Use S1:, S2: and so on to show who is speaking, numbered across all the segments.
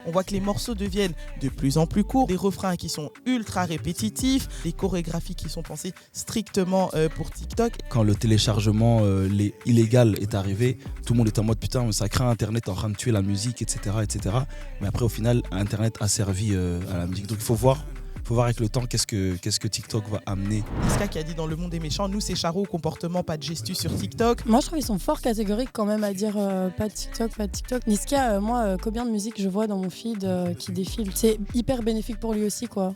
S1: On voit que les morceaux deviennent de plus en plus courts, des refrains qui sont ultra répétitifs, des chorégraphies qui sont pensées strictement pour TikTok.
S2: Quand le téléchargement illégal est arrivé, tout le monde était en mode putain, ça craint Internet en train de tuer la musique, etc., etc. Mais après, au final, Internet a servi à la musique. Donc il faut voir avec le temps qu'est-ce que TikTok va amener.
S1: Niska qui a dit dans Le Monde des méchants, nous c'est Charo au comportement, pas de gestus sur TikTok.
S3: Moi je trouve qu'ils sont fort catégoriques quand même à dire pas de TikTok, pas de TikTok. Niska, moi combien de musique je vois dans mon feed qui défile. C'est hyper bénéfique pour lui aussi quoi.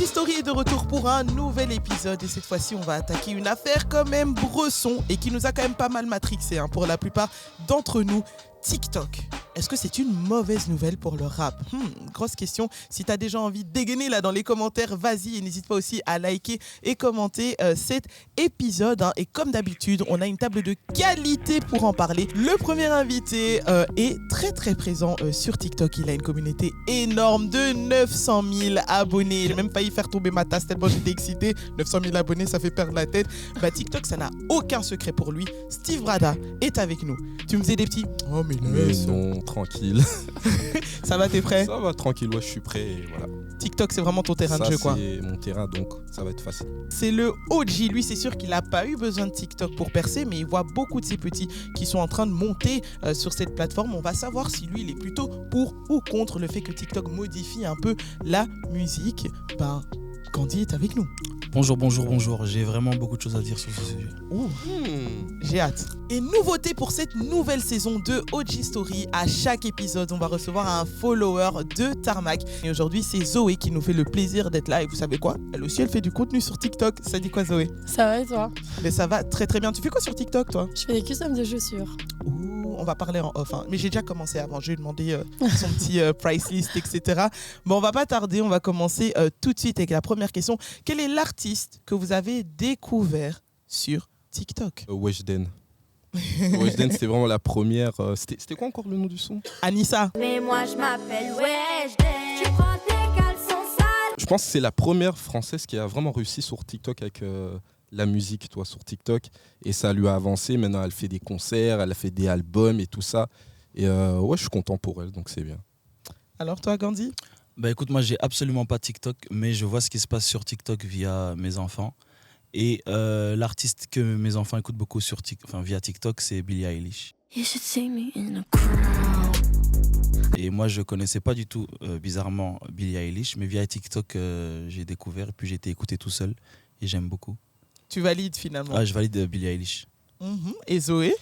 S1: Story est de retour pour un nouvel épisode et cette fois-ci on va attaquer une affaire quand même bresson et qui nous a quand même pas mal matrixé pour la plupart d'entre nous. TikTok, est-ce que c'est une mauvaise nouvelle pour le rap ? Grosse question. Si tu as déjà envie de dégainer là dans les commentaires, vas-y et n'hésite pas aussi à liker et commenter cet épisode. Et comme d'habitude, on a une table de qualité pour en parler. Le premier invité est très très présent sur TikTok. Il a une communauté énorme de 900 000 abonnés. J'ai même failli faire tomber ma tasse tellement j'étais excité. 900 000 abonnés, ça fait perdre la tête. TikTok, ça n'a aucun secret pour lui. Steve Brada est avec nous. Tu me faisais des petits... Oh
S4: mais non, tranquille.
S1: Ça va, t'es prêt ?
S4: Ça va, tranquille, ouais, je suis prêt et voilà.
S1: TikTok, c'est vraiment ton terrain de jeu, quoi.
S4: C'est mon terrain, donc ça va être facile.
S1: C'est le OG, lui, c'est sûr qu'il n'a pas eu besoin de TikTok pour percer, mais il voit beaucoup de ces petits qui sont en train de monter sur cette plateforme. On va savoir si lui, il est plutôt pour ou contre le fait que TikTok modifie un peu la musique. Candy est avec nous.
S2: Bonjour. J'ai vraiment beaucoup de choses à dire sur ce sujet.
S1: J'ai hâte. Et nouveauté pour cette nouvelle saison de OG Story, à chaque épisode, on va recevoir un follower de Tarmac. Et aujourd'hui, c'est Zoé qui nous fait le plaisir d'être là. Et vous savez quoi ? Elle aussi, elle fait du contenu sur TikTok. Ça dit quoi, Zoé ?
S3: Ça va et toi ?
S1: Mais ça va très très bien. Tu fais quoi sur TikTok, toi ?
S3: Je fais des customs de chaussures.
S1: On va parler en off, mais j'ai déjà commencé avant, je lui ai demandé son petit price list, etc. Bon, on va pas tarder, on va commencer tout de suite avec la première question. Quel est l'artiste que vous avez découvert sur TikTok ?
S4: Weshden. Weshden, c'était vraiment la première. C'était quoi encore le nom du son ?
S1: Anissa.
S5: Mais moi je m'appelle Weshden. Tu prends tes caleçons sales.
S4: Je pense que c'est la première française qui a vraiment réussi sur TikTok avec... la musique, sur TikTok, et ça lui a avancé. Maintenant, elle fait des concerts, elle a fait des albums et tout ça. Et je suis content pour elle, donc c'est bien.
S1: Alors toi, Gandhi ?
S2: Écoute, moi, j'ai absolument pas TikTok, mais je vois ce qui se passe sur TikTok via mes enfants. Et l'artiste que mes enfants écoutent beaucoup via TikTok, c'est Billie Eilish.
S5: You should see me in a crowd.
S2: Et moi, je connaissais pas du tout, bizarrement, Billie Eilish, mais via TikTok, j'ai découvert, puis j'ai été écouté tout seul, et j'aime beaucoup.
S1: Tu valides finalement ?
S2: Ah, je valide Billie Eilish.
S1: Et Zoé ?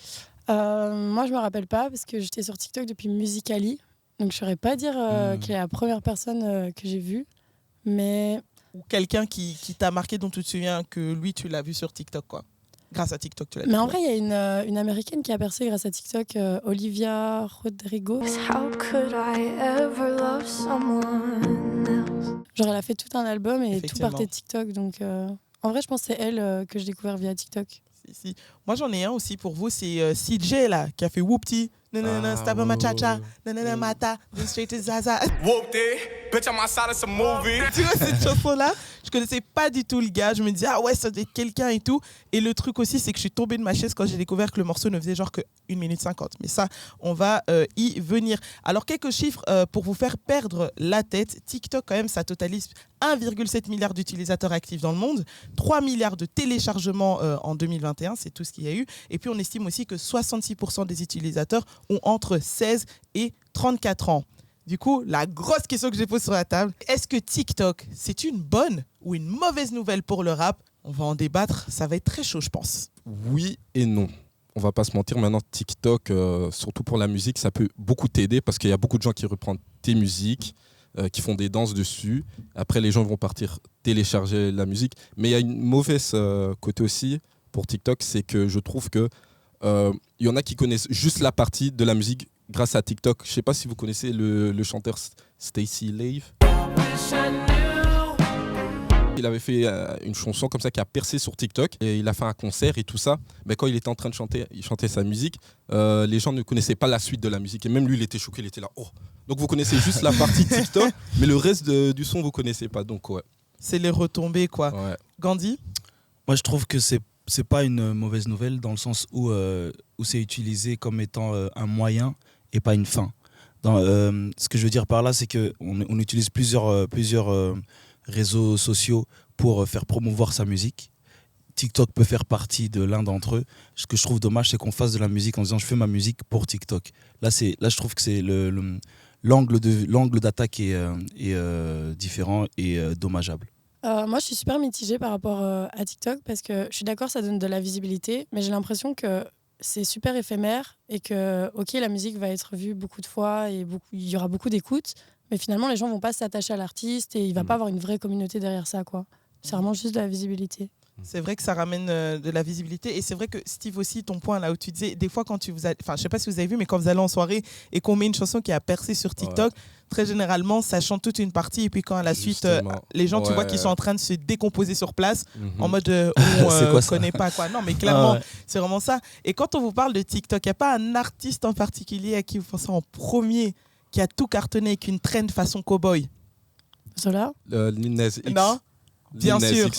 S3: Moi, je me rappelle pas parce que j'étais sur TikTok depuis Musical.ly. Donc, je saurais pas dire qui est la première personne que j'ai vue. Mais...
S1: Ou quelqu'un qui t'a marqué, dont tu te souviens que lui, tu l'as vu sur TikTok, quoi. Grâce à TikTok, tu l'as vu.
S3: Mais en vrai, il y a une Américaine qui a percé grâce à TikTok, Olivia Rodrigo.
S5: How could I ever love someone else?
S3: Genre, elle a fait tout un album et tout partait de
S1: Effectivement.
S3: TikTok. Donc, en vrai, je pense que c'est elle que j'ai découvert via TikTok.
S1: Si. Moi, j'en ai un aussi pour vous, c'est CJ, là, qui a fait Whoopty. Nanana, stab ma cha-cha. Nanana, mata. Straight to Zaza.
S6: Whooped bitch, I'm outside of some movie.
S1: Tu vois, cette chanson-là, je connaissais pas du tout le gars. Je me disais, ah ouais, ça doit être quelqu'un et tout. Et le truc aussi, c'est que je suis tombée de ma chaise quand j'ai découvert que le morceau ne faisait genre que 1 minute 50. Mais ça, on va y venir. Alors, quelques chiffres pour vous faire perdre la tête. TikTok, quand même, ça totalise 1,7 milliard d'utilisateurs actifs dans le monde, 3 milliards de téléchargements en 2021, c'est tout ce qu'il y a eu. Et puis, on estime aussi que 66% des utilisateurs ont entre 16 et 34 ans. Du coup, la grosse question que j'ai posée sur la table, est-ce que TikTok, c'est une bonne ou une mauvaise nouvelle pour le rap ? On va en débattre, ça va être très chaud, je pense.
S4: Oui et non. On va pas se mentir, maintenant TikTok, surtout pour la musique, ça peut beaucoup t'aider parce qu'il y a beaucoup de gens qui reprennent tes musiques, qui font des danses dessus. Après, les gens vont partir télécharger la musique. Mais il y a une mauvaise côté aussi pour TikTok, c'est que je trouve que il y en a qui connaissent juste la partie de la musique grâce à TikTok. Je sais pas si vous connaissez le chanteur Stacy Lave. Il avait fait une chanson comme ça qui a percé sur TikTok et il a fait un concert et tout ça. Mais quand il était en train de chanter, il chantait sa musique, les gens ne connaissaient pas la suite de la musique et même lui il était choqué, il était là. Oh. Donc vous connaissez juste la partie TikTok, mais le reste du son vous connaissez pas. Donc ouais.
S1: C'est les retombées quoi.
S4: Ouais.
S1: Gandhi?
S2: Moi, je trouve que c'est pas une mauvaise nouvelle dans le sens où c'est utilisé comme étant un moyen et pas une fin. Ce que je veux dire par là, c'est qu'on utilise plusieurs réseaux sociaux pour faire promouvoir sa musique. TikTok peut faire partie de l'un d'entre eux. Ce que je trouve dommage, c'est qu'on fasse de la musique en disant je fais ma musique pour TikTok. Là, je trouve que c'est l'angle d'attaque est différent et dommageable.
S3: Moi, je suis super mitigée par rapport à TikTok parce que je suis d'accord, ça donne de la visibilité, mais j'ai l'impression que c'est super éphémère et que, ok, la musique va être vue beaucoup de fois et il y aura beaucoup d'écoutes, mais finalement, les gens vont pas s'attacher à l'artiste et il va pas avoir une vraie communauté derrière ça, quoi. C'est vraiment juste de la visibilité.
S1: C'est vrai que ça ramène de la visibilité et c'est vrai que Steve aussi, ton point là où tu disais, des fois quand je sais pas si vous avez vu, mais quand vous allez en soirée et qu'on met une chanson qui a percé sur TikTok, très généralement ça chante toute une partie et puis quand à la suite les gens tu vois qu'ils sont en train de se décomposer sur place en mode on connaît pas quoi. Non mais clairement c'est vraiment ça. Et quand on vous parle de TikTok, il n'y a pas un artiste en particulier à qui vous pensez en premier qui a tout cartonné avec une trend façon cowboy?
S3: Zola?
S4: Lil Nas X.
S1: Non. Bien sûr.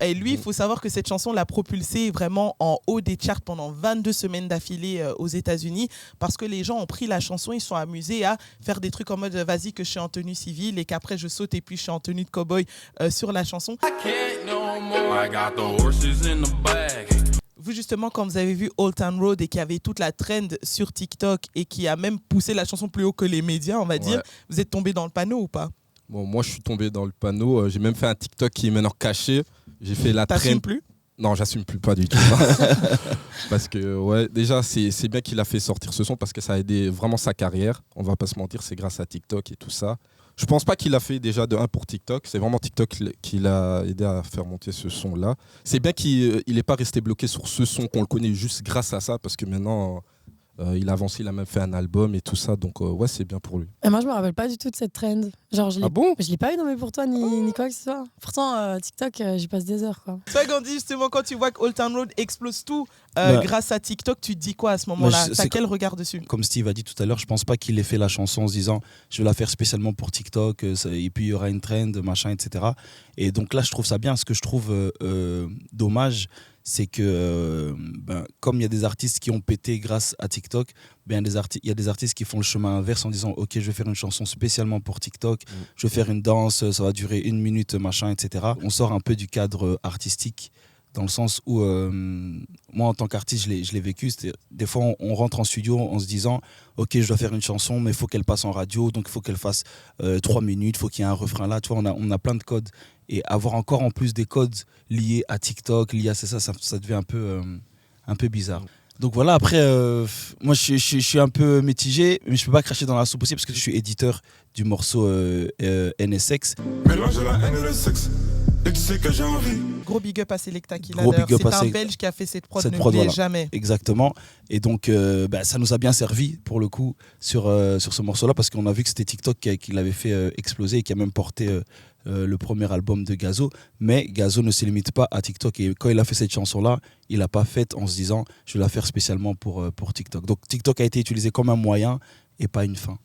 S1: Et lui, il faut savoir que cette chanson l'a propulsé vraiment en haut des charts pendant 22 semaines d'affilée aux États-Unis parce que les gens ont pris la chanson, ils sont amusés à faire des trucs en mode vas-y que je suis en tenue civile et qu'après je saute et puis je suis en tenue de cow-boy sur la chanson. Vous justement quand vous avez vu Old Town Road et qu'il y avait toute la trend sur TikTok et qui a même poussé la chanson plus haut que les médias, on va dire, vous êtes tombé dans le panneau ou pas?
S4: Bon, moi je suis tombé dans le panneau, j'ai même fait un TikTok qui est maintenant caché. J'ai fait la trend.
S1: T'assumes plus?
S4: Non, j'assume plus pas du tout. Parce que déjà c'est bien qu'il a fait sortir ce son parce que ça a aidé vraiment sa carrière. On va pas se mentir, c'est grâce à TikTok et tout ça. Je pense pas qu'il a fait déjà de 1 pour TikTok. C'est vraiment TikTok qui l'a aidé à faire monter ce son-là. C'est bien qu'il n'est pas resté bloqué sur ce son, qu'on le connaît juste grâce à ça, parce que maintenant, il a avancé, il a même fait un album et tout ça. Donc, c'est bien pour lui.
S3: Et moi, je me rappelle pas du tout de cette trend. Genre, je
S4: l'ai
S3: pas eu dans mes pour toi ni quoi que ce soit. Pourtant, TikTok, j'y passe des heures, quoi.
S1: Toi, Gandhi, justement, quand tu vois que Old Town Road explose tout grâce à TikTok, tu te dis quoi à ce moment-là? T'as quel regard dessus?
S2: Comme Steve a dit tout à l'heure, je pense pas qu'il ait fait la chanson en se disant je vais la faire spécialement pour TikTok et puis il y aura une trend, machin, etc. Et donc là, je trouve ça bien. Ce que je trouve dommage, c'est que comme il y a des artistes qui ont pété grâce à TikTok, il y a des artistes qui font le chemin inverse en disant ok, je vais faire une chanson spécialement pour TikTok, je vais faire une danse, ça va durer 1 minute, machin, etc. On sort un peu du cadre artistique dans le sens où moi en tant qu'artiste je l'ai vécu. Des fois on rentre en studio en se disant ok, je dois faire une chanson mais il faut qu'elle passe en radio, donc il faut qu'elle fasse 3 minutes, il faut qu'il y ait un refrain là, tu vois, on a plein de codes et avoir encore en plus des codes liés à TikTok, liés à ça devient un peu bizarre. Donc voilà, après, moi je suis un peu mitigé, mais je peux pas cracher dans la soupe aussi parce que je suis éditeur du morceau NSX.
S7: Mélange la haine et le sexe, et tu sais que j'ai envie.
S1: Gros big up à Selecta Killer. C'est un Belge qui a fait cette prod, n'oubliez jamais.
S2: Exactement. Et donc, ça nous a bien servi pour le coup sur ce morceau-là parce qu'on a vu que c'était TikTok qui l'avait fait exploser et qui a même porté le premier album de Gazo. Mais Gazo ne se limite pas à TikTok. Et quand il a fait cette chanson-là, il l'a pas faite en se disant je vais la faire spécialement pour TikTok. Donc TikTok a été utilisé comme un moyen et pas une fin.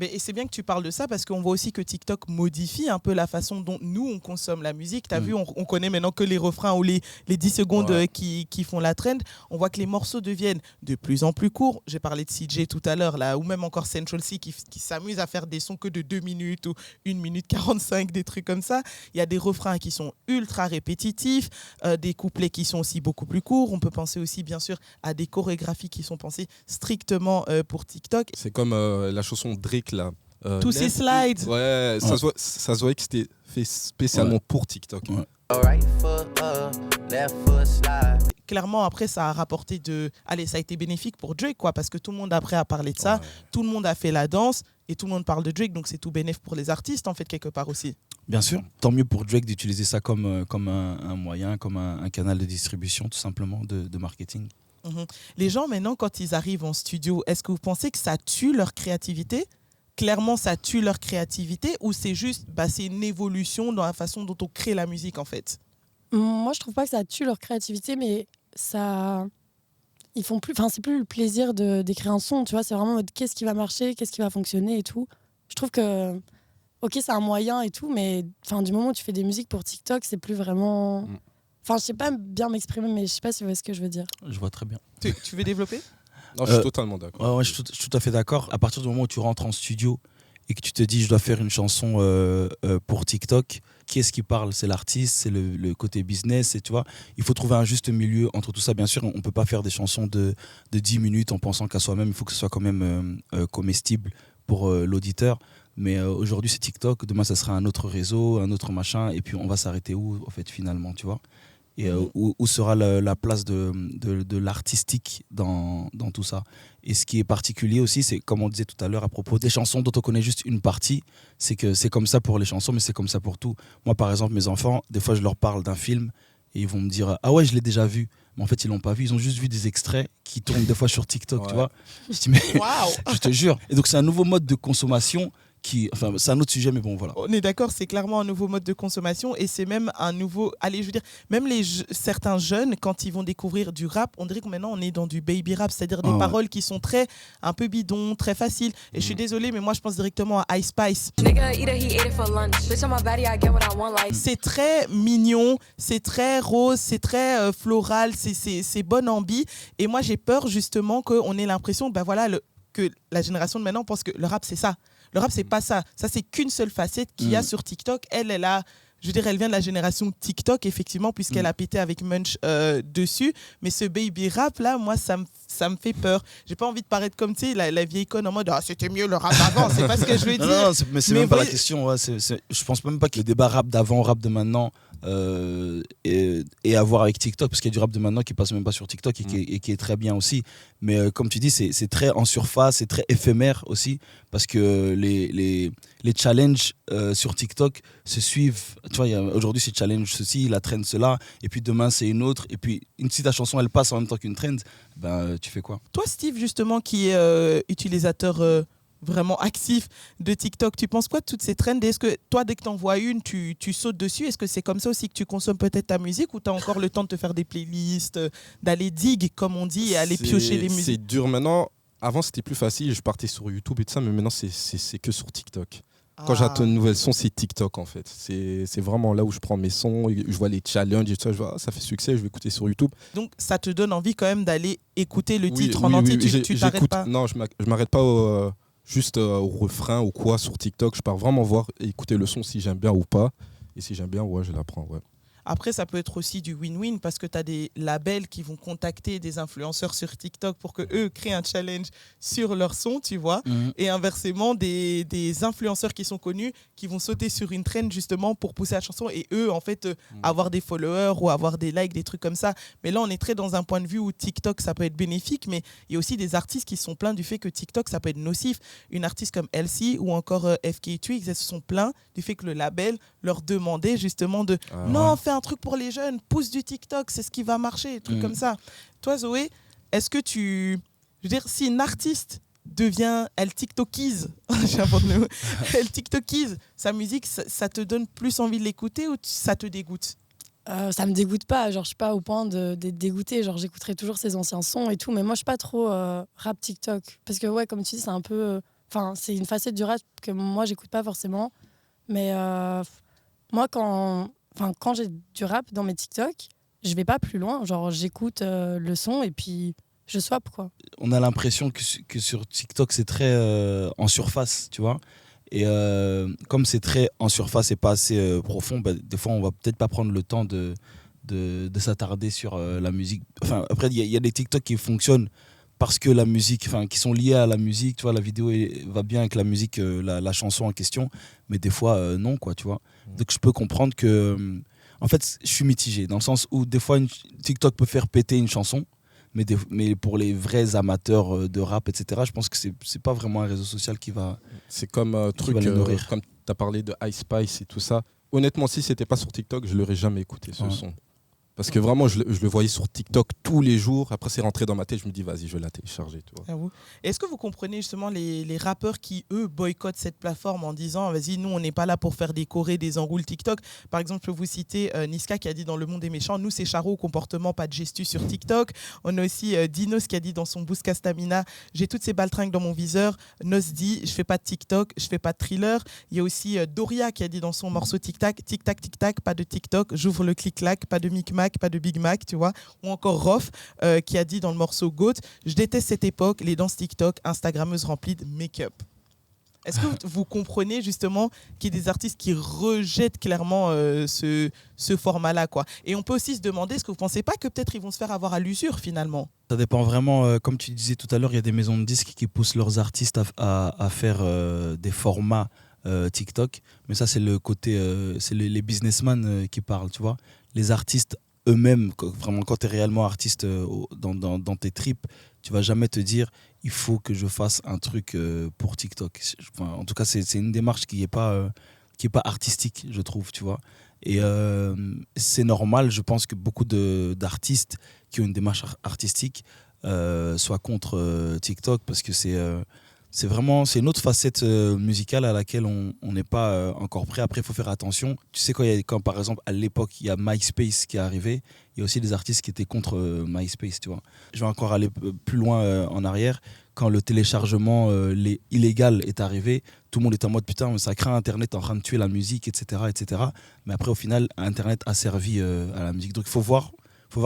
S1: Et c'est bien que tu parles de ça parce qu'on voit aussi que TikTok modifie un peu la façon dont nous on consomme la musique. T'as vu, on connaît maintenant que les refrains ou les 10 secondes qui font la trend. On voit que les morceaux deviennent de plus en plus courts. J'ai parlé de CJ tout à l'heure là, ou même encore Central C qui s'amuse à faire des sons que de 2 minutes ou 1 minute 45, des trucs comme ça. Il y a des refrains qui sont ultra répétitifs, des couplets qui sont aussi beaucoup plus courts. On peut penser aussi bien sûr à des chorégraphies qui sont pensées strictement pour TikTok.
S4: C'est comme la chanson Drake là.
S1: Tous ces slides.
S4: Ouais, ça se voyait que c'était fait spécialement pour TikTok.
S2: Ouais.
S1: Clairement, après, ça a rapporté ça a été bénéfique pour Drake, quoi, parce que tout le monde après a parlé de ça, tout le monde a fait la danse et tout le monde parle de Drake, donc c'est tout bénéfique pour les artistes, en fait, quelque part aussi.
S2: Bien sûr. Tant mieux pour Drake d'utiliser ça comme un moyen, comme un canal de distribution, tout simplement, de marketing.
S1: Les gens, maintenant, quand ils arrivent en studio, est-ce que vous pensez que ça tue leur créativité? clairement ça tue leur créativité ou c'est juste c'est une évolution dans la façon dont on crée la musique en fait?
S3: Moi, je trouve pas que ça tue leur créativité, mais ça... Ils font plus... Enfin, c'est plus le plaisir d'écrire un son, tu vois. C'est vraiment en mode qu'est-ce qui va marcher, qu'est-ce qui va fonctionner et tout. Je trouve que, ok, c'est un moyen et tout, mais du moment où tu fais des musiques pour TikTok, c'est plus vraiment... Enfin, je sais pas bien m'exprimer, mais je sais pas si vous voyez ce que je veux dire.
S2: Je vois très bien.
S1: Tu veux développer?
S4: Non, je suis totalement d'accord.
S2: Ouais, je suis tout à fait d'accord. À partir du moment où tu rentres en studio et que tu te dis je dois faire une chanson pour TikTok, qui est-ce qui parle? C'est l'artiste, c'est le côté business, et tu vois, il faut trouver un juste milieu entre tout ça. Bien sûr, on peut pas faire des chansons de 10 minutes en pensant qu'à soi-même, il faut que ce soit quand même comestible pour l'auditeur. Mais aujourd'hui c'est TikTok, demain ça sera un autre réseau, un autre machin, et puis on va s'arrêter où en fait finalement, tu vois? Et où sera la place de l'artistique dans tout ça. Et ce qui est particulier aussi, c'est comme on disait tout à l'heure à propos des chansons dont on connaît juste une partie, c'est que c'est comme ça pour les chansons, mais c'est comme ça pour tout. Moi par exemple, mes enfants, des fois je leur parle d'un film et ils vont me dire « Ah ouais, je l'ai déjà vu ». Mais en fait, ils l'ont pas vu, ils ont juste vu des extraits qui tournent des fois sur TikTok, tu vois. Je dis « Mais je te jure ». Et donc c'est un nouveau mode de consommation c'est un autre sujet, mais bon, voilà.
S1: On est d'accord, c'est clairement un nouveau mode de consommation et c'est même un nouveau... Allez, je veux dire, même certains jeunes, quand ils vont découvrir du rap, on dirait que maintenant on est dans du baby rap, c'est-à-dire des paroles qui sont un peu bidons, très faciles. Et je suis désolée, mais moi je pense directement à Ice Spice. C'est très mignon, c'est très rose, c'est très floral, c'est bonne ambi. Et moi j'ai peur justement qu'on ait l'impression que la génération de maintenant pense que le rap c'est ça. Le rap, c'est pas ça. Ça, c'est qu'une seule facette qu'il y a sur TikTok. Elle a... Je veux dire, elle vient de la génération TikTok, effectivement, puisqu'elle a pété avec Munch dessus. Mais ce baby rap, là, moi, ça me fait peur. J'ai pas envie de paraître comme, tu sais, la vieille conne en mode « Ah, c'était mieux le rap d'avant ». C'est pas ce que je veux dire.
S2: Non, mais c'est même pas la question. Ouais, je pense même pas que le débat rap d'avant, rap de maintenant ait à voir avec TikTok, parce qu'il y a du rap de maintenant qui passe même pas sur TikTok et qui est très bien aussi. Mais comme tu dis, c'est très en surface, c'est très éphémère aussi, parce que les challenges sur TikTok se suivent. Tu vois, aujourd'hui c'est challenge ceci, la trend cela, et puis demain c'est une autre, et puis si ta chanson elle passe en même temps qu'une trend, tu fais quoi?
S1: Toi Steve, justement, qui est utilisateur vraiment actif de TikTok, tu penses quoi de toutes ces trends? Est-ce que toi, dès que tu en vois une, tu sautes dessus? Est-ce que c'est comme ça aussi que tu consommes peut-être ta musique, ou tu as encore le temps de te faire des playlists, d'aller dig, comme on dit, et aller piocher les musiques?
S4: C'est dur maintenant. Avant, c'était plus facile. Je partais sur YouTube et tout ça, mais maintenant, c'est que sur TikTok. Quand j'attends une nouvelle son, c'est TikTok en fait. C'est vraiment là où je prends mes sons, je vois les challenges et tout ça, je vois ça fait succès, je vais écouter sur YouTube.
S1: Donc ça te donne envie quand même d'aller écouter le titre en entier, tu t'arrêtes pas?
S4: Non, je m'arrête pas juste au refrain ou quoi sur TikTok. Je pars vraiment voir et écouter le son si j'aime bien ou pas. Et si j'aime bien, ouais, je la prends, ouais.
S1: Après, ça peut être aussi du win-win parce que tu as des labels qui vont contacter des influenceurs sur TikTok pour qu'eux créent un challenge sur leur son, tu vois. Et inversement, des influenceurs qui sont connus qui vont sauter sur une trend justement pour pousser la chanson et eux, en fait, avoir des followers ou avoir des likes, des trucs comme ça. Mais là, on est très dans un point de vue où TikTok, ça peut être bénéfique, mais il y a aussi des artistes qui sont plaints du fait que TikTok, ça peut être nocif. Une artiste comme Elsie ou encore FK Twigs, elles se sont plaints du fait que le label leur demandait justement de fais un truc pour les jeunes, pousse du TikTok, c'est ce qui va marcher, trucs comme ça. Toi, Zoé, est-ce que je veux dire, si une artiste elle TikTokise, j'invente le mot, elle TikTokise sa musique, ça te donne plus envie de l'écouter ou ça te dégoûte?
S3: Ça me dégoûte pas, genre je suis pas au point d'être dégoûtée, genre j'écouterai toujours ses anciens sons et tout, mais moi je suis pas trop rap TikTok, parce que ouais, comme tu dis, c'est un peu, c'est une facette du rap que moi j'écoute pas forcément, mais moi quand j'ai du rap dans mes TikTok, je vais pas plus loin. Genre, j'écoute le son et puis je swap, quoi.
S2: On a l'impression que sur TikTok, c'est très en surface, tu vois. Et comme c'est très en surface et pas assez profond, des fois, on va peut-être pas prendre le temps de s'attarder sur la musique. Enfin, après, il y a des TikTok qui fonctionnent parce que la musique, qui sont liés à la musique, tu vois, la vidéo va bien avec la musique, la chanson en question, mais des fois non, quoi, tu vois. Donc je peux comprendre que, en fait, je suis mitigé dans le sens où des fois TikTok peut faire péter une chanson, mais pour les vrais amateurs de rap, etc., je pense que c'est pas vraiment un réseau social qui va.
S4: C'est comme comme tu as parlé de Ice Spice et tout ça. Honnêtement, si c'était pas sur TikTok, je l'aurais jamais écouté ce son. Parce que vraiment, je le voyais sur TikTok tous les jours. Après, c'est rentré dans ma tête. Je me dis, vas-y, je vais la télécharger. Tu vois.
S1: Est-ce que vous comprenez justement les rappeurs qui, eux, boycottent cette plateforme en disant, vas-y, nous, on n'est pas là pour faire des chorés, des enroules TikTok. Par exemple, je peux vous citer Niska qui a dit dans Le Monde des Méchants, nous, c'est Charo au comportement, pas de gestus sur TikTok. On a aussi Dinos qui a dit dans son Bousca Stamina, j'ai toutes ces baltringues dans mon viseur. Nos dit, je fais pas de TikTok, je fais pas de thriller. Il y a aussi Doria qui a dit dans son morceau Tic-Tac, tic-tac, tic-tac, pas de TikTok, j'ouvre le clic-clac, pas de micmac, pas de Big Mac, tu vois. Ou encore Rof qui a dit dans le morceau Goat, je déteste cette époque, les danses TikTok, Instagrammeuses remplies de make-up. Est-ce que vous comprenez justement qu'il y a des artistes qui rejettent clairement ce format-là, quoi. Et on peut aussi se demander, est-ce que vous ne pensez pas que peut-être ils vont se faire avoir à l'usure finalement?
S2: Ça dépend vraiment, comme tu disais tout à l'heure, il y a des maisons de disques qui poussent leurs artistes à faire des formats TikTok. Mais ça, c'est le côté, c'est les businessmen qui parlent, tu vois. Les artistes eux-mêmes, vraiment, quand tu es réellement artiste dans tes tripes, tu vas jamais te dire il faut que je fasse un truc pour TikTok. Enfin, en tout cas, c'est une démarche qui est pas artistique, je trouve, tu vois. Et c'est normal, je pense que beaucoup d'artistes qui ont une démarche artistique soient contre TikTok parce que c'est une autre facette musicale à laquelle on n'est pas encore prêt. Après, il faut faire attention. Tu sais, quand par exemple, à l'époque, il y a MySpace qui est arrivé, il y a aussi des artistes qui étaient contre MySpace, tu vois. Je vais encore aller plus loin en arrière. Quand le téléchargement illégal est arrivé, tout le monde était en mode putain, ça craint Internet en train de tuer la musique, etc., etc. Mais après, au final, Internet a servi à la musique. Donc, il faut voir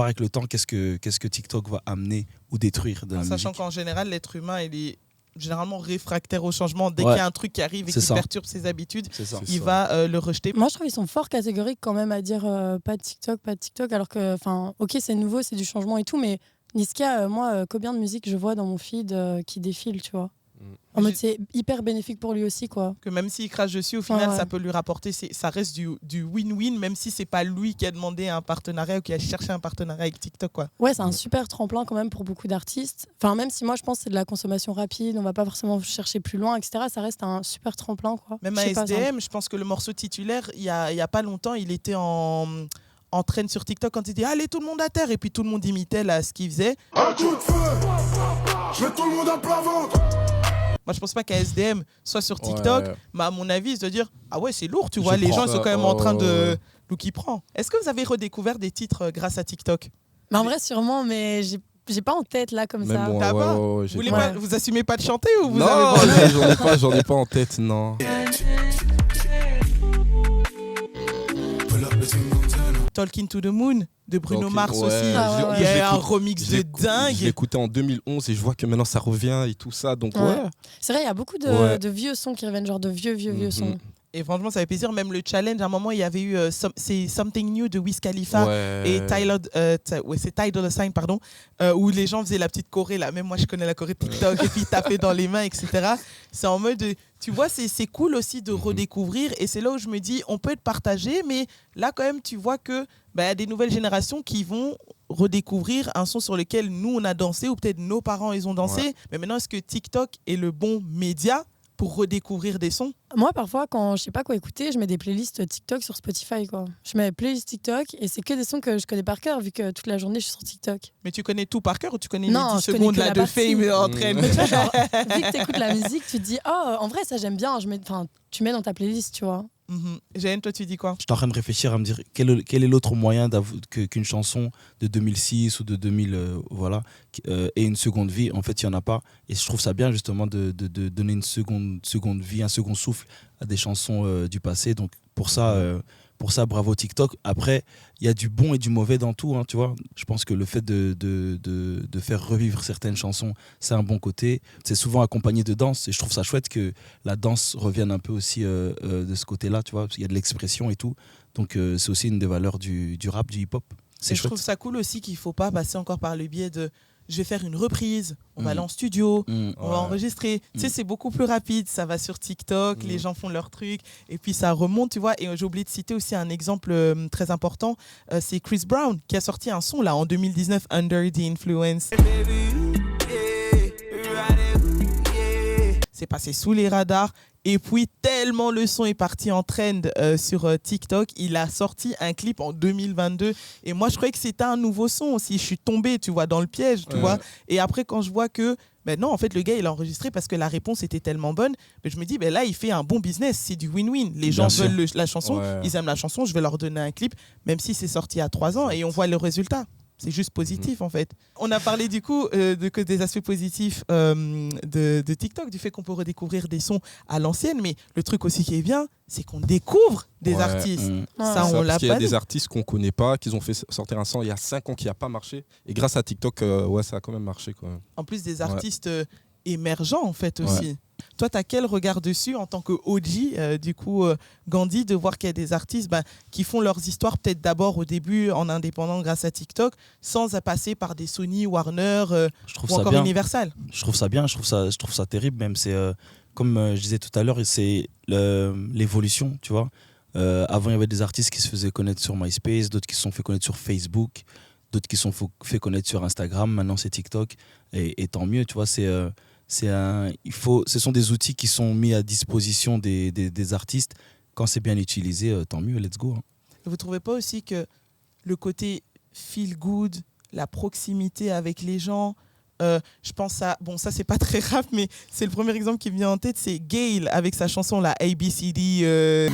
S2: avec le temps qu'est-ce que TikTok va amener ou détruire de la musique.
S1: Sachant qu'en général, l'être humain, il est généralement réfractaire au changement. Dès qu'il y a un truc qui arrive et qui perturbe ses habitudes, il va le rejeter.
S3: Moi, je trouve qu'ils sont fort catégoriques quand même à dire pas de TikTok, alors que, ok, c'est nouveau, c'est du changement et tout, mais Niska, moi, combien de musique je vois dans mon feed qui défile, tu vois. En mode, c'est hyper bénéfique pour lui aussi, quoi.
S1: Que même s'il crache dessus, au final, ça peut lui rapporter, ça reste du win-win, même si c'est pas lui qui a demandé un partenariat ou qui a cherché un partenariat avec TikTok, quoi.
S3: Ouais, c'est un super tremplin quand même pour beaucoup d'artistes. Enfin, même si moi, je pense que c'est de la consommation rapide, on va pas forcément chercher plus loin, etc. Ça reste un super tremplin, quoi.
S1: Même à SDM, je pense que le morceau titulaire, il y a pas longtemps, il était en traîne sur TikTok quand il dit allez tout le monde à terre, et puis tout le monde imitait là ce qu'il faisait.
S7: Un coup de feu, je mets tout le monde à plat ventre.
S1: Moi je pense pas qu'à SDM soit sur TikTok, mais à mon avis il se doit dire ah ouais c'est lourd, tu vois, les gens sont quand même en train de qui prend. Est-ce que vous avez redécouvert des titres grâce à TikTok?
S3: En vrai sûrement, mais j'ai pas en tête là comme ça.
S1: Moi, vous assumez pas de chanter ou vous
S4: non,
S1: avez
S4: j'en ai pas en tête, non.
S1: Talking to the Moon de Bruno Mars aussi.
S3: Il
S1: y a un remix de dingue.
S4: Je l'ai écouté en 2011 et je vois que maintenant ça revient et tout ça. Donc
S3: C'est vrai, il y a beaucoup de vieux sons qui reviennent, genre de vieux sons.
S1: Et franchement, ça fait plaisir. Même le challenge, à un moment, il y avait eu c'est Something New de Wiz Khalifa et c'est Ty Dolla $ign, pardon, où les gens faisaient la petite choré là. Même moi, je connais la choré de TikTok et puis taper dans les mains, etc. C'est en mode, tu vois, c'est cool aussi de redécouvrir. Et c'est là où je me dis, on peut être partagé, mais là, quand même, tu vois que y a des nouvelles générations qui vont redécouvrir un son sur lequel nous, on a dansé ou peut-être nos parents, ils ont dansé. Ouais. Mais maintenant, est-ce que TikTok est le bon média pour redécouvrir des sons?
S3: Moi, parfois, quand je sais pas quoi écouter, je mets des playlists TikTok sur Spotify, quoi. Je mais playlist TikTok et c'est que des sons que je connais par cœur vu que toute la journée je suis sur TikTok.
S1: Mais tu connais tout par cœur ou tu connais les 10 secondes là de Fame en train de...
S3: Vu que t'écoutes la musique, tu te dis oh, en vrai ça j'aime bien, tu mets dans ta playlist, tu vois.
S1: Jeanne, toi tu dis quoi?
S2: Je suis en train de réfléchir à me dire quel est l'autre moyen qu'une chanson de 2006 ou de 2000 ait une seconde vie. En fait, il n'y en a pas. Et je trouve ça bien justement de donner une seconde vie, un second souffle à des chansons du passé. Donc pour ça, bravo TikTok. Après, il y a du bon et du mauvais dans tout, hein, tu vois. Je pense que le fait de faire revivre certaines chansons, c'est un bon côté. C'est souvent accompagné de danse et je trouve ça chouette que la danse revienne un peu aussi de ce côté-là, tu vois. Parce qu'il y a de l'expression et tout. Donc c'est aussi une des valeurs du rap, du hip-hop. C'est chouette.
S1: Je trouve ça cool aussi qu'il ne faut pas passer encore par le biais de je vais faire une reprise, on va aller en studio, on va enregistrer. Tu sais, c'est beaucoup plus rapide, ça va sur TikTok, les gens font leur truc, et puis ça remonte, tu vois. Et j'ai oublié de citer aussi un exemple très important, c'est Chris Brown qui a sorti un son là en 2019, Under the Influence. C'est passé sous les radars. Et puis, tellement le son est parti en trend sur TikTok, il a sorti un clip en 2022. Et moi, je croyais que c'était un nouveau son aussi. Je suis tombée, tu vois, dans le piège, tu vois. Et après, quand je vois que, ben non, en fait, le gars, il a enregistré parce que la réponse était tellement bonne. Mais je me dis, ben là, il fait un bon business. C'est du win-win. Les gens veulent la chanson, ils aiment la chanson, je vais leur donner un clip, même si c'est sorti il y a 3 ans et on voit le résultat. C'est juste positif, en fait. On a parlé du coup des aspects positifs de TikTok, du fait qu'on peut redécouvrir des sons à l'ancienne, mais le truc aussi qui est bien, c'est qu'on découvre des artistes. Ça, on l'a pas.
S4: Il y a des artistes qu'on connaît pas, qui ont fait sortir un son il y a 5 ans qui n'a pas marché. Et grâce à TikTok, ça a quand même marché. Quand même.
S1: En plus des artistes émergents, en fait, aussi. Toi, tu as quel regard dessus en tant que OG, du coup, Gandhi, de voir qu'il y a des artistes qui font leurs histoires peut-être d'abord au début en indépendant grâce à TikTok, sans passer par des Sony, Warner ou encore Universal.
S2: Je trouve ça bien, je trouve ça terrible même. C'est comme je disais tout à l'heure, c'est l'évolution, tu vois. Avant, il y avait des artistes qui se faisaient connaître sur MySpace, d'autres qui se sont fait connaître sur Facebook, d'autres qui se sont fait connaître sur Instagram. Maintenant, c'est TikTok. Et tant mieux, tu vois, ce sont des outils qui sont mis à disposition des artistes. Quand c'est bien utilisé, tant mieux, let's go.
S1: Vous ne trouvez pas aussi que le côté feel good, la proximité avec les gens, je pense à... Bon, ça, c'est pas très rap, mais c'est le premier exemple qui me vient en tête, c'est Gayle avec sa chanson, la ABCD.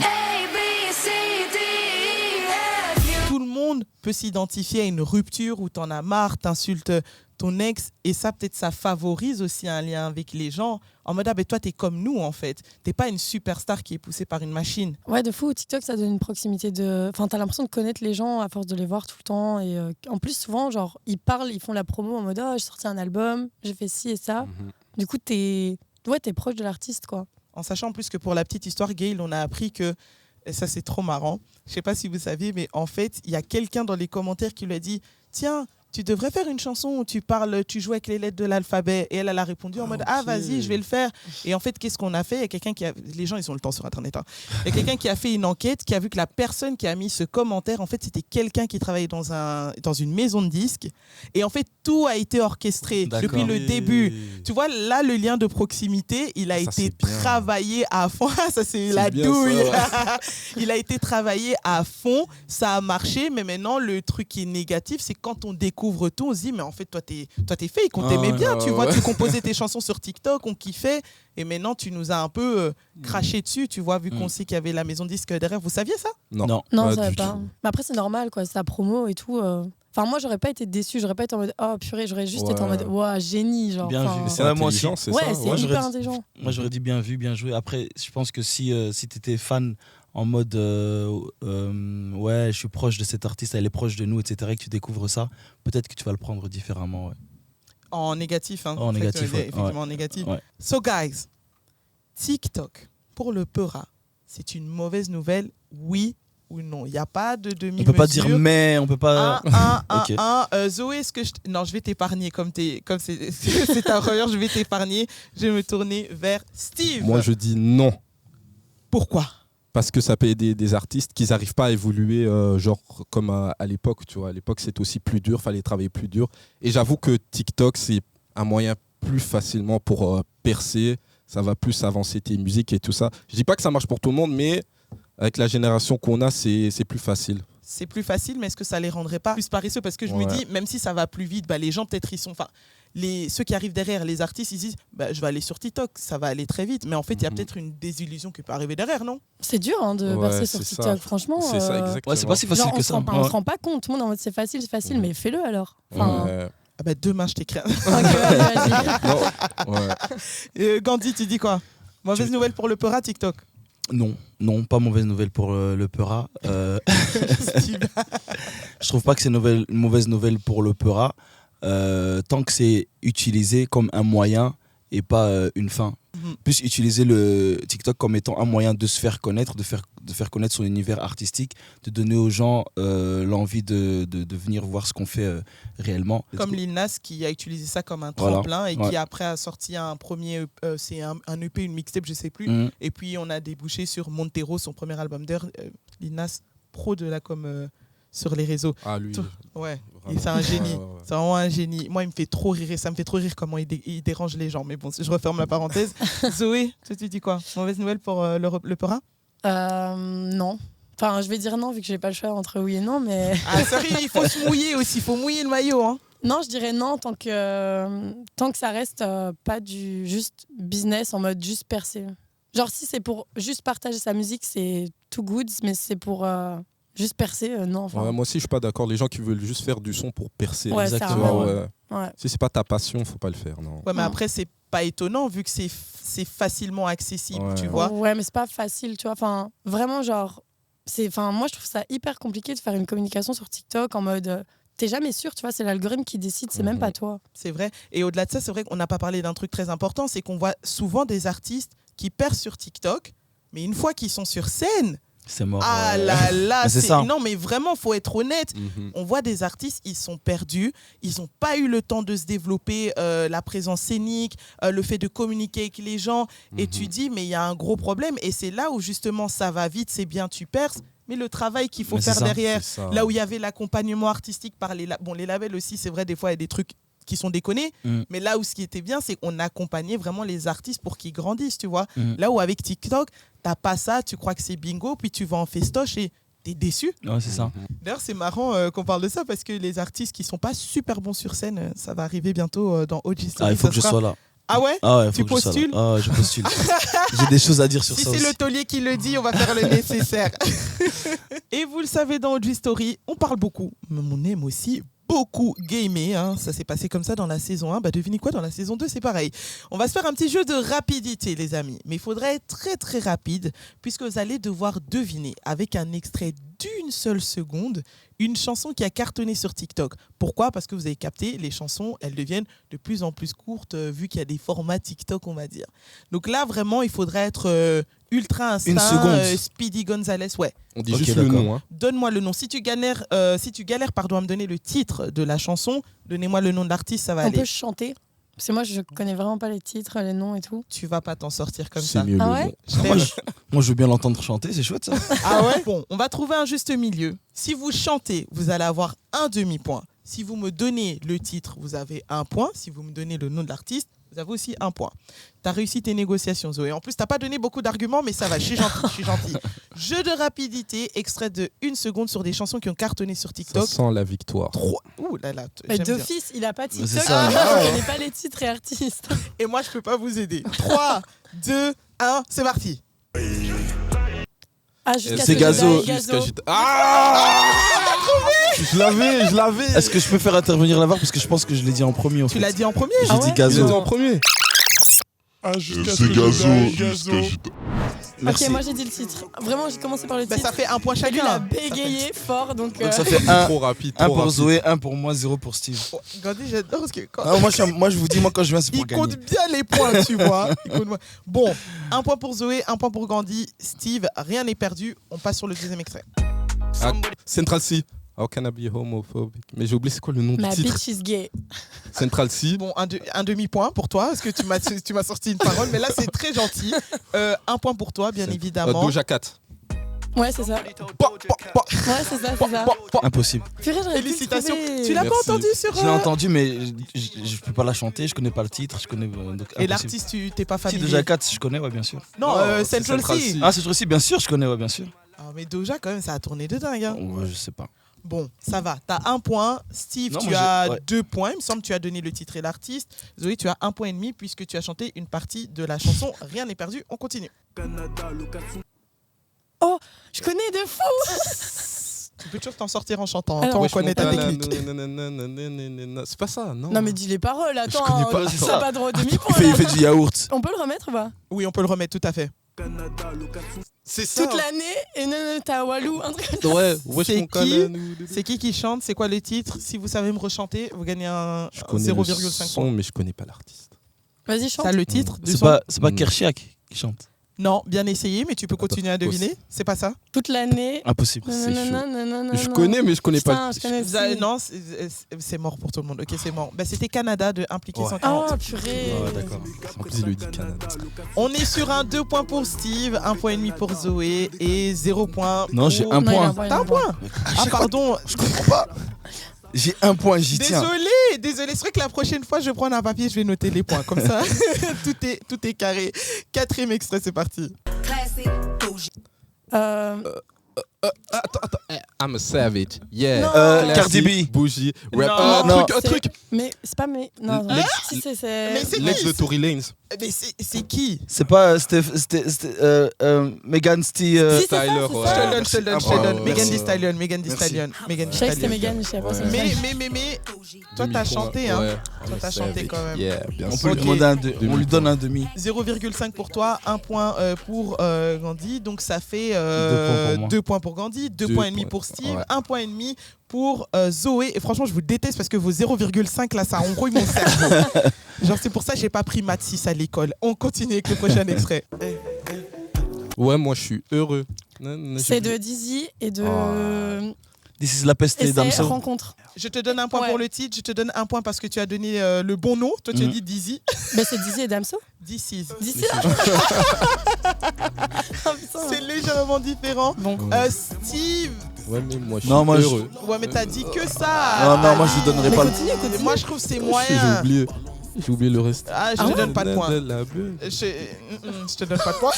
S1: Tout le monde peut s'identifier à une rupture où t'en as marre, t'insultes ton ex, et ça, peut-être, ça favorise aussi un lien avec les gens, en mode, toi, t'es comme nous, en fait. T'es pas une superstar qui est poussée par une machine.
S3: Ouais, de fou, TikTok, ça donne une proximité de... Enfin, t'as l'impression de connaître les gens à force de les voir tout le temps, et en plus, souvent, genre, ils parlent, ils font la promo en mode, j'ai sorti un album, j'ai fait ci et ça. Du coup, t'es proche de l'artiste, quoi.
S1: En sachant en plus que pour la petite histoire, Gayle, on a appris que, et ça, c'est trop marrant, je sais pas si vous saviez, mais en fait, il y a quelqu'un dans les commentaires qui lui a dit, tiens, tu devrais faire une chanson où tu joues avec les lettres de l'alphabet. Et elle a répondu en mode, vas-y, je vais le faire. Et en fait, qu'est-ce qu'on a fait ? Il y a quelqu'un les gens, ils ont le temps sur Internet. Il y a quelqu'un qui a fait une enquête, qui a vu que la personne qui a mis ce commentaire, en fait, c'était quelqu'un qui travaillait dans une maison de disques. Et en fait, tout a été orchestré depuis le début. Tu vois, là, le lien de proximité, il a été travaillé à fond. Ça, c'est la douille. Il a été travaillé à fond. Ça a marché. Mais maintenant, le truc qui est négatif, c'est quand on découvre tout, on se dit mais en fait toi t'es fake, on t'aimait bien, tu vois, tu composais tes chansons sur TikTok, on kiffait, et maintenant tu nous as un peu craché dessus, tu vois, vu qu'on sait qu'il y avait la maison de disque derrière. Vous saviez ça ?
S3: Non, ça va pas. Mais après c'est normal, quoi, c'est la promo et tout. Enfin, moi, j'aurais pas été déçue, j'aurais pas été en mode oh purée, j'aurais juste été en mode waouh, génie, genre.
S2: Bien vu.
S4: C'est intelligent, c'est ça.
S3: Ouais, c'est hyper intelligent.
S2: Moi, j'aurais dit bien vu, bien joué. Après, je pense que si t'étais fan en mode je suis proche de cet artiste, elle est proche de nous, etc., et que tu découvres ça, peut-être que tu vas le prendre différemment. Ouais.
S1: En négatif, hein.
S2: En négatif,
S1: effectivement, en négatif.
S2: Ouais.
S1: So, guys, TikTok, pour le Peura, c'est une mauvaise nouvelle, oui ou non? Il n'y a pas de demi-mesure.
S2: On peut pas dire mais, on peut pas...
S1: Okay. Zoé, est-ce que Non, je vais t'épargner, comme c'est ta première, je vais t'épargner. Je vais me tourner vers Steve.
S4: Moi, je dis non.
S1: Pourquoi?
S4: Parce que ça peut aider des artistes qui n'arrivent pas à évoluer genre comme à l'époque, tu vois. À l'époque, c'était aussi plus dur, fallait travailler plus dur. Et j'avoue que TikTok, c'est un moyen plus facilement pour percer. Ça va plus avancer tes musiques et tout ça. Je dis pas que ça marche pour tout le monde, mais avec la génération qu'on a, c'est plus facile.
S1: C'est plus facile, mais est-ce que ça les rendrait pas plus paresseux? Parce que je me dis, même si ça va plus vite, les gens peut-être ils sont... ceux qui arrivent derrière, les artistes, ils disent je vais aller sur TikTok, ça va aller très vite. Mais en fait, il y a peut-être une désillusion qui peut arriver derrière, non?
S3: C'est dur de percer sur TikTok, ça. Franchement.
S4: C'est ça, exactement.
S2: Ouais, c'est pas si facile que ça.
S3: On se rend pas compte. Tout le monde est en mode c'est facile, mais fais-le alors.
S1: Demain, je t'écris. Gandhi, tu dis quoi? Mauvaise nouvelle pour le Peura, TikTok?
S2: Non, pas mauvaise nouvelle pour le Peura. Je trouve pas que c'est une mauvaise nouvelle pour le Peura. Tant que c'est utilisé comme un moyen et pas une fin. Plus utiliser le TikTok comme étant un moyen de se faire connaître, de faire connaître son univers artistique, de donner aux gens l'envie de venir voir ce qu'on fait réellement.
S1: Comme Lil Nas qui a utilisé ça comme un tremplin et qui après a sorti un premier, c'est un EP, une mixtape, je sais plus. Et puis on a débouché sur Montero, son premier album d'heure. Lil Nas, pro de la com... sur les réseaux.
S4: Ah, lui.
S1: Ouais,
S4: Vraiment.
S1: c'est un génie.
S4: Ouais, ouais, ouais.
S1: C'est vraiment un génie. Moi, il me fait trop rire et ça me fait trop rire comment il dérange les gens. Mais bon, je referme la parenthèse. Zoé, toi, tu dis quoi? Mauvaise nouvelle pour le Peura?
S3: Non. Enfin, je vais dire non vu que j'ai pas le choix entre oui et non, mais
S1: Ah, sorry, il faut se mouiller aussi. Il faut mouiller le maillot. Hein.
S3: non, je dirais non tant que ça reste pas du juste business en mode juste percer. Genre si c'est pour juste partager sa musique, c'est too good, mais si c'est pour juste percer, non. Enfin,
S4: Ouais, moi aussi, je suis pas d'accord. Les gens qui veulent juste faire du son pour percer.
S3: Ouais, ça,
S2: Exactement.
S4: Ouais.
S3: ouais.
S4: Si c'est pas ta passion, faut pas le faire, non.
S1: Ouais, mais
S3: Non.
S1: après, c'est pas étonnant vu que c'est facilement accessible,
S4: Ouais.
S1: tu vois.
S3: Ouais, mais c'est pas facile, tu vois. Enfin, vraiment, genre, moi, je trouve ça hyper compliqué de faire une communication sur TikTok en mode, t'es jamais sûr, tu vois, c'est l'algorithme qui décide, c'est même pas toi.
S1: C'est vrai. Et au-delà de ça, c'est vrai qu'on n'a pas parlé d'un truc très important, c'est qu'on voit souvent des artistes qui percent sur TikTok, mais une fois qu'ils sont sur scène,
S2: C'est mort.
S1: ah
S2: ouais.
S1: là là,
S2: Mais c'est ça.
S1: non mais vraiment, faut être honnête.
S4: Mhm.
S1: On voit des artistes, ils sont perdus, ils n'ont pas eu le temps de se développer la présence scénique, le fait de communiquer avec les gens. Et tu dis, mais il y a un gros problème. Et c'est là où justement ça va vite, c'est bien, tu perces. Mais le travail qu'il faut
S2: Mais c'est
S1: faire
S2: ça,
S1: derrière,
S4: C'est ça.
S1: là où il y avait l'accompagnement artistique par les labels aussi, c'est vrai, des fois il y a des trucs qui sont déconnés. Mais là où ce qui était bien, c'est qu'on accompagnait vraiment les artistes pour qu'ils grandissent, tu vois. Là où avec TikTok, t'as pas ça, tu crois que c'est bingo, puis tu vas en festoche et t'es déçu.
S2: Ouais, c'est ça.
S1: D'ailleurs, c'est marrant qu'on parle de ça parce que les artistes qui sont pas super bons sur scène, ça va arriver bientôt dans OG Story.
S2: Ah, il faut
S1: ça
S2: que je
S1: sera-
S2: sois là.
S1: Ah ouais
S2: Ah ouais, faut
S1: Tu
S2: que je sois là.
S1: postules
S2: Ah ouais, je postule. J'ai des choses à dire sur
S1: Si
S2: ça
S1: c'est
S2: aussi.
S1: le taulier qui le dit, on va faire le nécessaire. Et vous le savez, dans OG Story, on parle beaucoup, mais on aime aussi beaucoup gamer. Hein. Ça s'est passé comme ça dans la saison 1. Bah, devinez quoi, dans la saison 2, c'est pareil. On va se faire un petit jeu de rapidité, les amis. Mais il faudrait être très, très rapide, puisque vous allez devoir deviner, avec un extrait d'une seule seconde, une chanson qui a cartonné sur TikTok. Pourquoi ? Parce que vous avez capté, les chansons, elles deviennent de plus en plus courtes, vu qu'il y a des formats TikTok, on va dire. Donc là, vraiment, il faudrait être ultra instinct.
S2: Une seconde.
S1: Speedy Gonzalez, ouais.
S4: On dit
S2: Ok,
S4: juste le
S2: d'accord.
S4: nom. Hein.
S1: Donne-moi le nom. Si tu galères, à me donner le titre de la chanson, donnez-moi le nom de l'artiste, ça va
S3: On
S1: aller.
S3: peut chanter. Parce que moi, je connais vraiment pas les titres, les noms et tout.
S1: Tu vas pas t'en sortir comme
S4: C'est
S1: ça.
S4: mieux
S3: Ah
S4: le
S3: ouais
S4: nom.
S2: Moi, je veux bien l'entendre chanter, c'est chouette ça.
S1: Ah ouais. Bon, on va trouver un juste milieu. Si vous chantez, vous allez avoir un demi-point. Si vous me donnez le titre, vous avez un point. Si vous me donnez le nom de l'artiste, vous avez aussi un point. Tu as réussi tes négociations, Zoé. En plus, tu n'as pas donné beaucoup d'arguments, mais ça va, je suis gentil. Je suis gentil. Jeu de rapidité, extrait de 1 seconde sur des chansons qui ont cartonné sur
S4: Ça
S1: TikTok.
S4: sent la victoire.
S1: 3. Ouh là là,
S3: Mais
S1: j'aime bien.
S3: d'office, il a pas de
S2: Mais
S3: TikTok.
S2: c'est ça.
S3: Je connais pas les titres et artistes.
S1: Et moi, je peux pas vous aider. 3, 2, 1, c'est parti.
S3: Ah, jusqu'à
S2: C'est
S3: ce que
S2: Gazo.
S3: je
S4: Jusqu'à
S3: Gazo.
S4: j'étais- Ah Je l'avais.
S2: Est-ce que je peux faire intervenir la VAR parce que je pense que je l'ai dit en premier en
S1: Tu
S2: fait.
S1: l'as dit en premier?
S2: J'ai
S3: Ah
S2: dit
S3: ouais
S4: Il
S2: Gazo.
S4: était en premier.
S7: C'est Gazo.
S3: Ok, moi j'ai dit le titre. Vraiment, j'ai commencé par le
S1: Bah,
S3: titre.
S1: ça fait un point
S3: Et lui, il a
S1: chacun.
S3: bégayé fort, donc.
S2: Donc ça fait 1
S4: Trop rapide.
S2: un
S4: trop
S2: pour
S4: rapide.
S2: Zoé, 1 pour moi, 0 pour Steve.
S1: Oh, Gandhi, j'adore parce que quand
S2: Ah, moi, je vous dis, moi quand je viens, c'est pour
S1: il
S2: gagner.
S1: compte bien les points, tu vois. Il compte bien. Bon, un point pour Zoé, un point pour Gandhi. Steve, rien n'est perdu. On passe sur le deuxième extrait.
S4: Ah, Central C. How can I be homophobic? Mais j'ai oublié c'est quoi le nom
S3: Ma
S4: du titre.
S3: bitch is gay.
S4: Central C.
S1: Bon, un demi-point pour toi, parce que tu m'as sorti une parole, mais là, c'est très gentil. Un point pour toi, bien évidemment.
S4: Doja Cat.
S3: Ouais, c'est ça.
S1: Bah,
S3: Ouais, c'est ça, c'est ça.
S2: Impossible.
S3: Purée, j'aurais pu le
S1: Félicitations.
S3: trouver.
S1: Tu l'as pas
S4: Merci.
S1: entendu sur...
S2: Je l'ai entendu, mais je peux pas la chanter, je connais pas le titre, je connais. Donc,
S1: Et
S2: impossible.
S1: l'artiste, tu t'es pas
S2: Si,
S1: familier?
S2: Doja Cat, je connais, ouais, bien sûr.
S1: Non,
S4: c'est
S1: Central
S4: Central
S1: C.
S4: C.
S2: Ah, c'est aussi, bien sûr, je connais, ouais, bien sûr.
S1: Ah, mais Doja, quand même, ça a tourné de dingue. Hein.
S2: Ouais, je sais pas.
S1: Bon, ça va. T'as un point. Steve,
S2: Non,
S1: tu
S2: moi,
S1: as
S2: ouais.
S1: 2 points. Il me semble que tu as donné le titre et l'artiste. Zoé, tu as 1,5 point puisque tu as chanté une partie de la chanson. Rien n'est perdu. On continue.
S3: Oh, je connais de fou.
S1: Tu peux toujours t'en sortir en chantant.
S3: Alors,
S1: Quand on
S4: Wesh,
S1: connaît ta
S4: Montana,
S1: technique.
S4: nanana. C'est pas ça, non.
S3: Non, mais dis les paroles, attends.
S2: connais pas,
S3: Tu
S2: c'est
S3: n'as
S2: ça.
S3: pas droit au demi-point.
S2: Il
S3: là.
S2: fait du yaourt.
S3: On peut le remettre ou pas?
S1: Oui, on peut le remettre, tout à fait.
S4: C'est ça.
S3: Toute l'année, et non, t'as Walou, un truc comme ça.
S4: Ouais, wesh,
S1: C'est
S4: mon canard.
S1: C'est qui chante? C'est quoi le titre? Si vous savez me rechanter, vous gagnez un
S4: Je connais le
S1: 0,5
S4: son,
S1: points.
S4: mais je connais pas l'artiste.
S3: Vas-y, chante.
S1: T'as le titre du
S2: C'est
S1: son?
S2: pas Kershak qui chante.
S1: Non, bien essayé, mais tu peux continuer à deviner.
S4: aussi.
S1: C'est pas ça?
S3: Toute l'année.
S2: Impossible.
S4: C'est chaud.
S3: Non,
S4: Je connais, mais je connais pas.
S3: Putain, je connais aussi.
S1: Non, c'est mort pour tout le monde. Ok, c'est mort. Bah, c'était Canada de Impliqué
S2: Ouais.
S1: 140.
S3: Oh, purée.
S2: Ouais, d'accord.
S4: En plus, il lui dit Canada.
S1: On est sur un 2 points pour Steve, 1,5 point pour Zoé et 0 point.
S2: Non, j'ai
S1: pour-
S2: un
S3: Non, il a
S2: point.
S1: T'as un point? Ah, pardon.
S2: Je comprends pas. J'ai un point, j'y tiens.
S1: Désolé. C'est vrai que la prochaine fois, je vais prendre un papier, je vais noter les points. Comme ça, tout est carré. 4e extrait, c'est parti.
S4: Attends. I'm a savage. Yeah.
S3: Non.
S2: Cardi B.
S4: Bougie. Rap.
S1: Non.
S4: Un
S3: C'est-
S4: truc.
S3: Mais c'est pas mais non, non.
S4: Lex-
S3: Si c'est
S1: Mais c'est
S4: L'ex de Tory Lanez.
S1: Mais c'est qui?
S2: C'est pas Megan Thee.
S3: Si, c'est ça,
S4: Tyler,
S3: c'est
S4: ouais.
S3: ça.
S1: Je te le donne.
S2: Ouais,
S1: Megan
S2: merci.
S1: Thee Stallion. Megan Thee
S2: Merci.
S1: Stallion. Megan Thee
S3: Je savais que c'était
S1: Stallion.
S3: Megan, je savais pas
S4: Ouais.
S3: ça.
S1: Mais toi, t'as chanté, hein.
S4: Ouais.
S1: Toi, t'as chanté quand même.
S4: Yeah, bien
S2: On
S4: sûr.
S2: peut lui demander on lui donne un demi.
S1: 0,5 pour toi, 1 point pour Gandhi. Donc ça fait
S2: 2 points pour moi.
S1: 2 points pour Gandhi, 2 points et demi pour Steve,
S4: Ouais.
S1: 1 point et demi pour Zoé. Et franchement, je vous déteste parce que vos 0,5 là, ça embrouille mon cerveau. Genre, c'est pour ça que j'ai pas pris maths 6 à l'école. On continue avec le prochain extrait.
S4: Ouais, moi, je suis heureux.
S3: C'est de Dizzy et de
S2: This is la peste
S3: et
S2: et
S3: c'est
S2: Damso.
S3: Rencontre.
S1: Je te donne un point
S3: Ouais.
S1: pour le titre, je te donne un point parce que tu as donné le bon nom. Toi, tu as dit Dizzy.
S3: Mais c'est Dizzy et Damso.
S1: Dizzy.
S3: Dizzy. Oh, putain.
S1: C'est légèrement différent.
S3: Bon.
S1: Steve.
S4: Ouais, mais moi, je suis
S2: Non, moi, je-
S4: heureux.
S1: Ouais, mais t'as dit que ça.
S2: Non, moi je lui donnerai
S3: Mais
S2: pas le.
S3: continue.
S1: Moi, je trouve que c'est
S4: J'ai
S1: moyen.
S4: oublié. J'ai oublié le reste.
S1: Ah, je
S3: Ah
S1: te
S3: ouais
S1: donne pas de point.
S4: La bulle.
S1: Je te donne pas de point.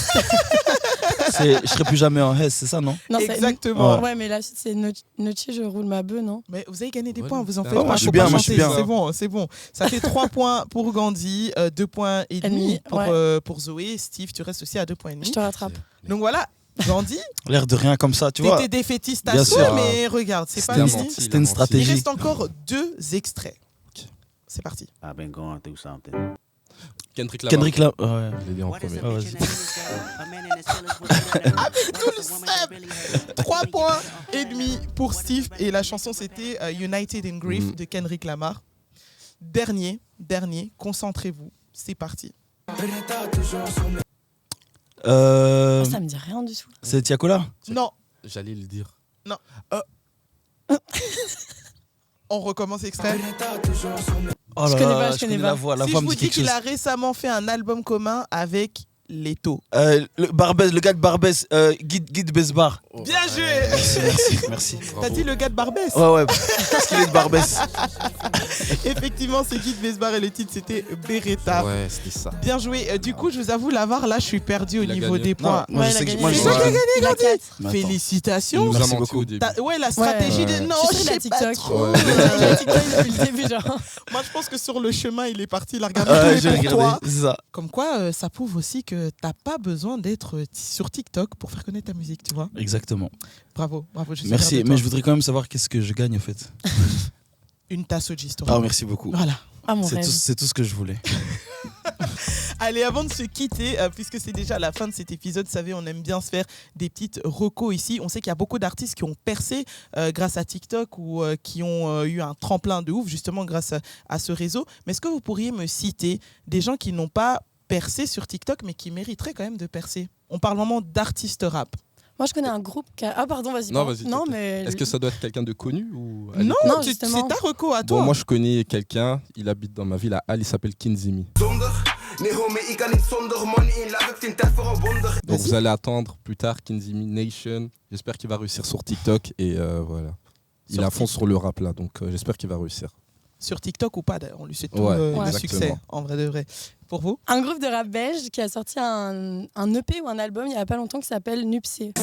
S2: Je serai plus jamais en Hesse, c'est ça, non?
S3: Non, c'est-
S1: Exactement.
S3: Ouais, mais là c'est Nochi, je roule ma bœuf, non?
S1: Mais vous avez gagné des
S4: Ouais,
S1: points, vous en
S4: ah,
S1: faites
S4: moi,
S1: pas.
S4: je suis
S1: faut
S2: bien,
S1: pas
S2: moi, je suis
S1: chanter,
S2: bien.
S1: c'est bon. Ça fait 3 points pour Gandhi, 2 points et demi pour Zoé. Steve, tu restes aussi à 2 points et
S3: Je
S1: demi.
S3: te rattrape.
S1: Donc voilà, Gandhi,
S2: L'air de rien comme ça, tu vois.
S1: t'étais défaitiste à
S2: Bien
S1: souhait,
S2: sûr.
S1: mais regarde, c'est pas
S2: C'était un
S1: fini.
S2: menti. C'était une
S1: Il
S2: stratégie.
S1: reste encore 2 extraits. C'est parti.
S8: I've been going through something.
S4: Kendrick Lamar.
S2: Kendrick là. Ouais.
S4: Je l'ai dit en premier.
S2: Ah, vas-y.
S1: 3 points et demi pour Steve. Et la chanson, c'était United in Grief de Kendrick Lamar. Dernier, concentrez-vous. C'est parti.
S2: Euh,
S3: Ça me dit rien du tout.
S2: C'est Tiakola?
S1: Non,
S4: J'allais le dire.
S1: on recommence extrait.
S2: Oh là
S3: Je connais
S2: là,
S3: pas, je connais
S2: la
S3: pas.
S2: voix. La
S1: Si
S2: voix
S1: je
S2: me
S1: vous
S2: dit
S1: dis
S2: quelque
S1: qu'il
S2: chose.
S1: a récemment fait un album commun avec Leto.
S2: Le Barbès, le gars de Barbès, Guide Besbar.
S1: Bien joué.
S2: Merci.
S1: T'as dit le gars de Barbès.
S2: Ouais, parce qu'il est de Barbès.
S1: Effectivement, c'est Guy de Besbar et le titre c'était Beretta.
S4: Ouais, c'était ça.
S1: Bien joué. Du coup, je vous avoue, l'avare, là, je suis perdu au
S4: Il a
S1: niveau
S4: gagné.
S1: des points.
S2: Moi,
S3: Ouais,
S2: je
S3: il a
S2: sais que
S3: gagné.
S2: moi, je
S1: C'est
S2: sais
S1: toi qui as
S2: que-
S1: gagné,
S3: Il a
S1: Gandhi.
S3: 4.
S2: Mais attends.
S4: Il
S1: Félicitations.
S4: nous a
S2: Merci
S4: menti
S2: beaucoup.
S4: au début.
S1: Ouais, la stratégie
S3: Ouais.
S1: des. Non,
S3: Je suis sur la
S1: sais pas
S3: TikTok.
S1: trop.
S4: Ouais.
S3: J'ai TikTok depuis le début, genre.
S1: Moi, je pense que sur le chemin, il est parti. Il a regardé
S2: Ouais,
S1: tous
S2: j'ai
S1: les pour toi.
S2: regardé, c'est ça.
S1: Comme quoi, ça prouve aussi que t'as pas besoin d'être sur TikTok pour faire connaître ta musique, tu vois.
S2: Exactement.
S1: Bravo, je suis fier
S2: Merci,
S1: de toi.
S2: mais je voudrais quand même savoir qu'est-ce que je gagne au fait.
S1: Une tasse OG Story.
S2: Ah, merci beaucoup.
S1: Voilà.
S3: Ah, mon
S2: C'est
S3: rêve.
S2: tout ce que je voulais.
S1: Allez, avant de se quitter, puisque c'est déjà la fin de cet épisode, vous savez, on aime bien se faire des petites recos ici. On sait qu'il y a beaucoup d'artistes qui ont percé grâce à TikTok ou qui ont eu un tremplin de ouf, justement, grâce à ce réseau. Mais est-ce que vous pourriez me citer des gens qui n'ont pas percé sur TikTok, mais qui mériteraient quand même de percer? On parle vraiment d'artistes rap.
S3: Moi, je connais un groupe qui a... Ah, pardon, vas-y.
S4: Non,
S3: pardon.
S4: vas-y,
S3: Non,
S4: t'inquiète.
S3: mais...
S4: Est-ce que ça doit être quelqu'un de connu ou
S1: Non,
S3: Non,
S1: c'est
S3: justement.
S1: ta reco à toi.
S4: Bon, moi je connais quelqu'un, il habite dans ma ville à Halle, il s'appelle Kinzimi. Donc vous allez attendre plus tard Kinzimi Nation. J'espère qu'il va réussir sur TikTok et voilà. Il
S1: Sur
S4: est à fond sur le rap là, donc j'espère qu'il va réussir.
S1: Sur TikTok ou pas, d'ailleurs, on lui souhaite tout
S4: Ouais,
S1: le
S4: exactement.
S1: succès, en vrai de vrai. Pour vous?
S3: Un groupe de rap belge qui a sorti un EP ou un album il y a pas longtemps qui s'appelle Nupsé.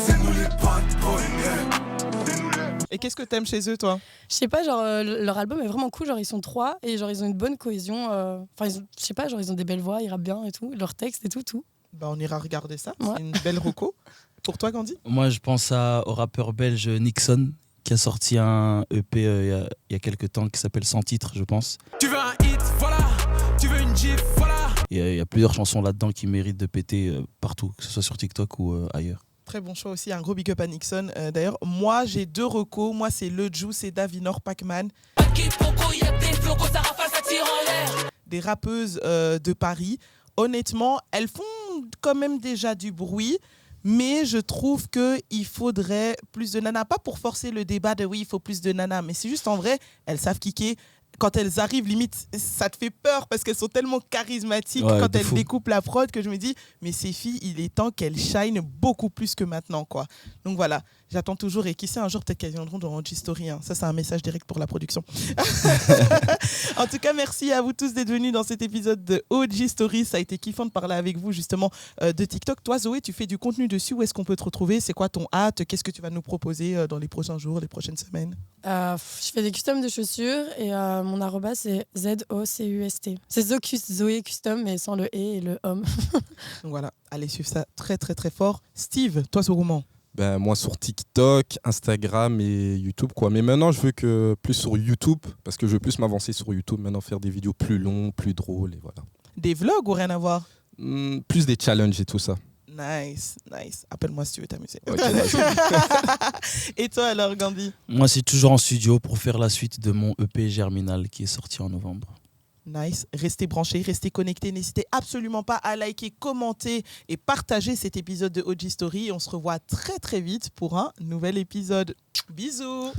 S1: Et qu'est-ce que t'aimes chez eux, toi?
S3: Je sais pas, genre leur album est vraiment cool, genre ils sont 3 et genre ils ont une bonne cohésion. Enfin, je sais pas, genre ils ont des belles voix, ils rappent bien et tout, leurs textes et tout.
S1: Bah, on ira regarder ça.
S3: Ouais.
S1: C'est une belle reco. Pour toi, Gandhi?
S2: Moi, je pense au rappeur belge Nixon, qui a sorti un EP il y a quelques temps qui s'appelle Sans titre, je pense.
S6: Tu veux un hit, voilà. Tu veux une gif, voilà.
S2: Et il y a plusieurs chansons là-dedans qui méritent de péter partout, que ce soit sur TikTok ou ailleurs.
S1: Très bon choix aussi, un gros big up à Nixon. D'ailleurs, moi j'ai 2 recos. Moi c'est Le Juice et Davinor Pacman. Des rappeuses de Paris. Honnêtement, elles font quand même déjà du bruit. Mais je trouve qu'il faudrait plus de nanas. Pas pour forcer le débat de oui, il faut plus de nanas. Mais c'est juste en vrai, elles savent kicker. Quand elles arrivent, limite, ça te fait peur parce qu'elles sont tellement charismatiques quand elles découpent la prod que je me dis, mais ces filles, il est temps qu'elles shine beaucoup plus que maintenant, quoi. Donc voilà, j'attends toujours. Et qui sait, un jour, peut-être qu'elles viendront dans OG Story. Hein. Ça, c'est un message direct pour la production. En tout cas, merci à vous tous d'être venus dans cet épisode de OG Story. Ça a été kiffant de parler avec vous, justement, de TikTok. Toi, Zoé, tu fais du contenu dessus. Où est-ce qu'on peut te retrouver? C'est quoi ton hâte? Qu'est-ce que tu vas nous proposer dans les prochains jours, les prochaines semaines?
S3: Je fais des customs de chaussures et mon arroba c'est ZOCUST. C'est Zoé Custom mais sans le et le homme.
S1: Donc voilà, allez suivre ça très très très fort. Steve, toi sur comment?
S4: Moi sur TikTok, Instagram et YouTube quoi. Mais maintenant je veux que plus sur YouTube parce que je veux plus m'avancer sur YouTube maintenant, faire des vidéos plus longues, plus drôles et voilà.
S1: Des vlogs ou rien à voir?
S4: Plus des challenges et tout ça.
S1: Nice. Appelle-moi si tu veux t'amuser.
S4: Okay,
S1: et toi alors, Gandhi?
S2: Moi, c'est toujours en studio pour faire la suite de mon EP Germinal qui est sorti en novembre.
S1: Nice. Restez branchés, restez connectés. N'hésitez absolument pas à liker, commenter et partager cet épisode de OG Story. On se revoit très très vite pour un nouvel épisode. Bisous.